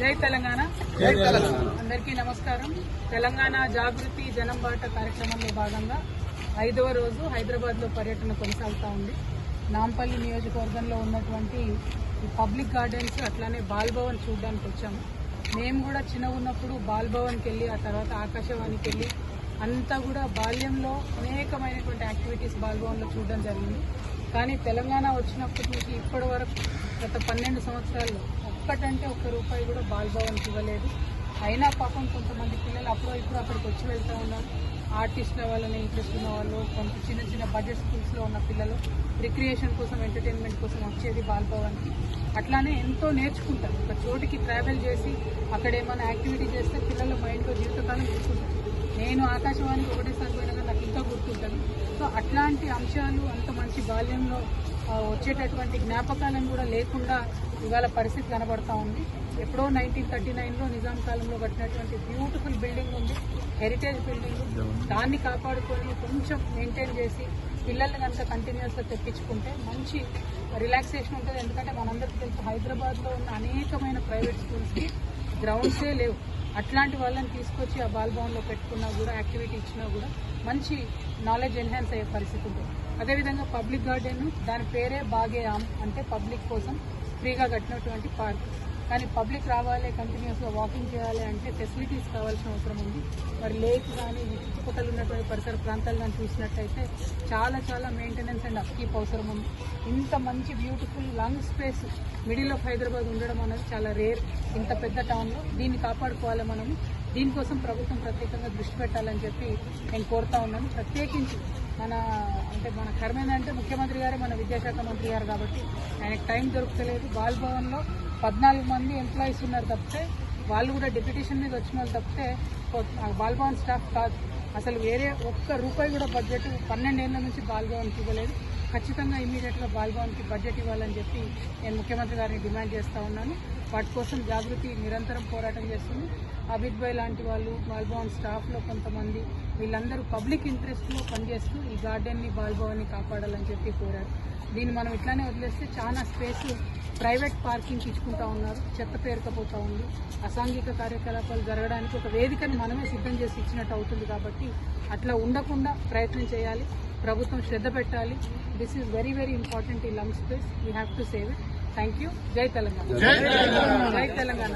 జై తెలంగాణ. అందరికీ నమస్కారం. తెలంగాణ జాగృతి జనం బాట కార్యక్రమంలో భాగంగా 5వ రోజు హైదరాబాద్ లో పర్యటన కొనసాగుతా ఉంది. నాంపల్లి నియోజకవర్గంలో ఉన్నటువంటి పబ్లిక్ గార్డెన్స్ అట్లానే బాల్ భవన్ చూడడానికి వచ్చాము. మేము కూడా చిన్న ఉన్నప్పుడు బాల్ భవన్కి వెళ్ళి ఆ తర్వాత ఆకాశవాణికి వెళ్ళి అంతా కూడా బాల్యంలో అనేకమైనటువంటి యాక్టివిటీస్ బాల్ భవన్లో చూడడం జరిగింది. కానీ తెలంగాణ వచ్చినప్పటి నుంచి ఇప్పటి వరకు గత 12 సంవత్సరాల్లో ఒక్కటంటే ₹1 కూడా బాల్ భవన్కి ఇవ్వలేదు. అయినా పాపం కొంతమంది పిల్లలు అప్పుడు ఇప్పుడు అక్కడికి వచ్చి వెళ్తూ ఉన్నారు. ఆర్టిస్టుల వాళ్ళని ఇంట్రెస్ట్ ఉన్న వాళ్ళు, కొంత చిన్న చిన్న బడ్జెట్ స్కూల్స్లో ఉన్న పిల్లలు రిక్రియేషన్ కోసం ఎంటర్టైన్మెంట్ కోసం వచ్చేది బాల్ భవన్కి. అట్లానే ఎంతో నేర్చుకుంటారు. ఒక చోటికి ట్రావెల్ చేసి అక్కడ ఏమైనా యాక్టివిటీ చేస్తే పిల్లల మైండ్లో జీవితకాలం గుర్తుంటుంది. నేను ఆకాశవాణికి ఒకటేసారి పోయినా నాకు ఇంకా గుర్తుంటుంది. సో అట్లాంటి అంశాలు అంత మంచి బాల్యంలో వచ్చేటటువంటి జ్ఞాపకాలను కూడా లేకుండా ఇవాళ పరిస్థితి కనబడతా ఉంది. ఎప్పుడో 1939లో నిజాం కాలంలో కట్టినటువంటి బ్యూటిఫుల్ బిల్డింగ్ ఉంది, హెరిటేజ్ బిల్డింగ్. దాన్ని కాపాడుకొని కొంచెం మెయింటైన్ చేసి పిల్లల్ని కనుక కంటిన్యూస్గా తెప్పించుకుంటే మంచి రిలాక్సేషన్ ఉంటుంది. ఎందుకంటే మనందరికీ తెలుసు హైదరాబాద్లో ఉన్న అనేకమైన ప్రైవేట్ స్కూల్స్కి గ్రౌండ్సే లేవు. అట్లాంటి వాళ్ళని తీసుకొచ్చి ఆ బాల్ భవన్లో పెట్టుకున్నా కూడా యాక్టివిటీ ఇచ్చినా కూడా మంచి నాలెడ్జ్ ఎన్హాన్స్ అయ్యే పరిస్థితి ఉంటుంది. అదేవిధంగా పబ్లిక్ గార్డెన్, దాని పేరే బాగే ఆమ్, అంటే పబ్లిక్ కోసం ఫ్రీగా కట్టినటువంటి పార్క్. కానీ పబ్లిక్ రావాలి, కంటిన్యూస్గా వాకింగ్ చేయాలి అంటే ఫెసిలిటీస్ కావాల్సిన అవసరం ఉంది. మరి లేక్ కానీ చుట్టుపక్కల ఉన్నటువంటి పరిసర ప్రాంతాలు కానీ చూసినట్టయితే చాలా చాలా మెయింటెనెన్స్ అండ్ అప్కీప్ అవసరం ఉంది. ఇంత మంచి beautiful lung space middle of Hyderabad ఉండడం అనేది చాలా రేర్. ఇంత పెద్ద టౌన్లో దీన్ని కాపాడుకోవాలి మనము. దీనికోసం ప్రభుత్వం ప్రత్యేకంగా దృష్టి పెట్టాలని చెప్పి నేను కోరుతా ఉన్నాను. ప్రత్యేకించి మన కర్మ ఏంటంటే ముఖ్యమంత్రి గారే మన విద్యాశాఖ మంత్రి గారు కాబట్టి ఆయనకు టైం దొరకలేదు. బాల్ భవన్లో 14 మంది ఎంప్లాయీస్ ఉన్నారు తప్పితే, వాళ్ళు కూడా డిప్యూటేషన్ మీద వచ్చిన వాళ్ళు తప్పితే బాల్ భవన్ స్టాఫ్ కాదు. అసలు వేరే ₹1 కూడా బడ్జెట్ 12 ఏళ్ల నుంచి బాల్ భవన్కి ఇవ్వలేదు. ఖచ్చితంగా ఇమీడియట్గా బాల్ భవన్కి బడ్జెట్ ఇవ్వాలని చెప్పి నేను ముఖ్యమంత్రి గారిని డిమాండ్ చేస్తూ ఉన్నాను. వాటి కోసం జాగృతి నిరంతరం పోరాటం చేస్తుంది. అబిద్ భాయ్ లాంటి వాళ్ళు, బాల్ భవన్ స్టాఫ్లో కొంతమంది, వీళ్ళందరూ పబ్లిక్ ఇంట్రెస్ట్లో పనిచేస్తూ ఈ గార్డెన్ని, బాల్ భవన్ని కాపాడాలని చెప్పి కోరారు. దీన్ని మనం ఇట్లానే వదిలేస్తే చాలా స్పేస్ ప్రైవేట్ పార్కింగ్కి ఇచ్చుకుంటా ఉన్నారు. చెత్త పేరుకపోతూ ఉంది. అసాంఘిక కార్యకలాపాలు జరగడానికి ఒక వేదికని మనమే సిద్ధం చేసి ఇచ్చినట్టు అవుతుంది. కాబట్టి అట్లా ఉండకుండా ప్రయత్నం చేయాలి. ప్రభుత్వం శ్రద్ధ పెట్టాలి. This is very very important. ఈ lung space we have to save it. Thank you. జై తెలంగాణ. జై తెలంగాణ.